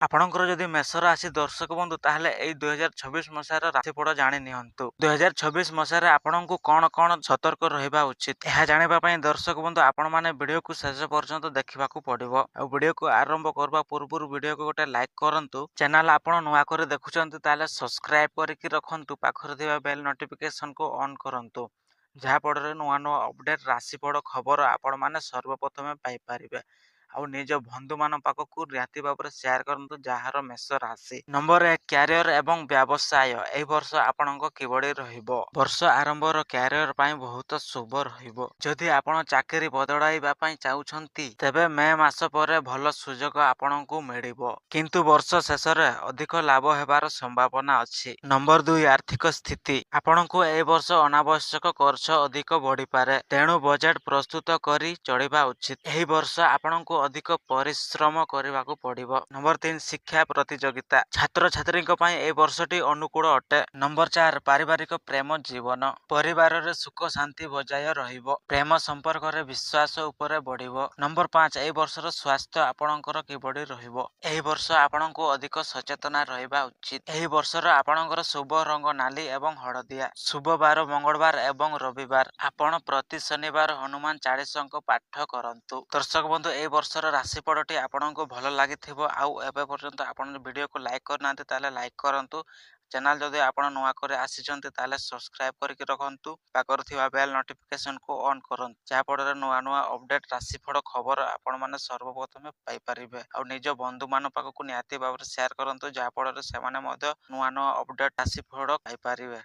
ଆପଣଙ୍କର ଯଦି ମେଷ ରାଶି ଦର୍ଶକ ବନ୍ଧୁ ତାହେଲେ ଏଇ 2024 ମସିହାର ରାଶିଫଳ ଜାଣି ନିଅନ୍ତୁ। 2024 ମସିହାରେ ଆପଣଙ୍କୁ କଣ ସତର୍କ ରହିବା ଉଚିତ ଏହା ଜାଣିବା ପାଇଁ ଦର୍ଶକ ବନ୍ଧୁ ଆପଣମାନେ ଭିଡିଓକୁ ଶେଷ ପର୍ଯ୍ୟନ୍ତ ଦେଖିବାକୁ ପଡିବ। ଆଉ ଭିଡିଓକୁ ଆରମ୍ଭ କରିବା ପୂର୍ବରୁ ଭିଡିଓକୁ ଗୋଟେ ଲାଇକ୍ କରନ୍ତୁ। ଚ୍ୟାନେଲ ଆପଣ ନୂଆ କରି ଦେଖୁଛନ୍ତି ତାହେଲେ ସବସ୍କ୍ରାଇବ କରିକି ରଖନ୍ତୁ। ପାଖରେ ଥିବା ବେଲ୍ ନୋଟିଫିକେସନକୁ ଅନ୍ କରନ୍ତୁ। ଯାହାଫଳରେ ନୂଆ ଅପଡେଟ ରାଶିଫଳ ଖବର ଆପଣମାନେ ସର୍ବପ୍ରଥମେ ପାଇପାରିବେ। ଆଉ ନିଜ ବନ୍ଧୁମାନଙ୍କ ପାଖକୁ ନିହାତି ଭାବରେ ସେୟାର କରନ୍ତୁ ଯାହାର ମେଷ ରାଶି। ନମ୍ବର 1 କ୍ୟାରିୟର ଏବଂ ବ୍ୟବସାୟ। ଏହି ବର୍ଷ ଆପଣଙ୍କ କିଭଳି ରହିବ? ବର୍ଷ ଆରମ୍ଭର କ୍ୟାରିୟର ପାଇଁ ବହୁତ ଶୁଭ ରହିବ। ଯଦି ଆପଣ ଚାକିରି ବଦଳାଇବା ପାଇଁ ଚାହୁଁଛନ୍ତି ତେବେ ମେ ମାସ ପରେ ଭଲ ସୁଯୋଗ ଆପଣଙ୍କୁ ମିଳିବ। କିନ୍ତୁ ବର୍ଷ ଶେଷରେ ଅଧିକ ଲାଭ ହେବାର ସମ୍ଭାବନା ଅଛି। ନମ୍ବର 2 ଆର୍ଥିକ ସ୍ଥିତି। ଆପଣଙ୍କୁ ଏହି ବର୍ଷ ଅନାବଶ୍ୟକ ଖର୍ଚ୍ଚ ଅଧିକ ବଢିପାରେ। ତେଣୁ ବଜେଟ ପ୍ରସ୍ତୁତ କରି ଚଳିବା ଉଚିତ। ଏହି ବର୍ଷ ଆପଣଙ୍କୁ ଅଧିକ ପରିଶ୍ରମ କରିବାକୁ ପଡିବ। ନମ୍ବର 3 ଶିକ୍ଷା ପ୍ରତିଯୋଗିତା। ଛାତ୍ରଛାତ୍ରୀଙ୍କ ପାଇଁ ଏହି ବର୍ଷଟି ଅନୁକୂଳ ଅଟେ। ନମ୍ବର 4 ପାରିବାରିକ ପ୍ରେମ ଜୀବନ। ପରିବାରରେ ସୁଖ ଶାନ୍ତି ବଜାୟ ରହିବ। ପ୍ରେମ ସମ୍ପର୍କରେ ବିଶ୍ୱାସ ଉପରେ ବଢିବ। ନମ୍ବର 5 ଏହି ବର୍ଷର ସ୍ୱାସ୍ଥ୍ୟ ଆପଣଙ୍କର କିଭଳି ରହିବ? ଏହି ବର୍ଷ ଆପଣଙ୍କୁ ଅଧିକ ସଚେତନ ରହିବା ଉଚିତ। ଏହି ବର୍ଷର ଆପଣଙ୍କର ଶୁଭ ରଙ୍ଗ ନାଲି ଏବଂ ହଳଦିଆ। ଶୁଭ ବାର ମଙ୍ଗଳବାର ଏବଂ ରବିବାର। ଆପଣ ପ୍ରତି ଶନିବାର ହନୁମାନ ଚାଳିଶାଙ୍କ ପାଠ କରନ୍ତୁ। ଦର୍ଶକ ବନ୍ଧୁ ଏହି ବର୍ଷର ରାଶିଫଳଟି ଆପଣଙ୍କୁ ଭଲ ଲାଗିଥିବ। ଆଉ ଏବେ ପର୍ଯ୍ୟନ୍ତ ଆପଣ ଭିଡିଓକୁ ଲାଇକ୍ କରିନାହାନ୍ତି ତାହେଲେ ଲାଇକ୍ କରନ୍ତୁ। ଚ୍ୟାନେଲ ଯଦି ଆପଣ ନୂଆ କରି ଆସିଛନ୍ତି ତାହେଲେ ସବସ୍କ୍ରାଇବ କରିକି ରଖନ୍ତୁ। ପାଖରେ ଥିବା ବେଲ୍ ନୋଟିଫିକେସନକୁ ଅନ୍ କରନ୍ତୁ। ଯାହାଫଳରେ ନୂଆ ଅପଡେଟ ରାଶିଫଳ ଖବର ଆପଣମାନେ ସର୍ବପ୍ରଥମେ ପାଇପାରିବେ। ଆଉ ନିଜ ବନ୍ଧୁମାନଙ୍କ ପାଖକୁ ନିହାତି ଭାବରେ ସେୟାର କରନ୍ତୁ ଯାହାଫଳରେ ସେମାନେ ମଧ୍ୟ ନୂଆ ଅପଡେଟ ରାଶିଫଳ ପାଇପାରିବେ।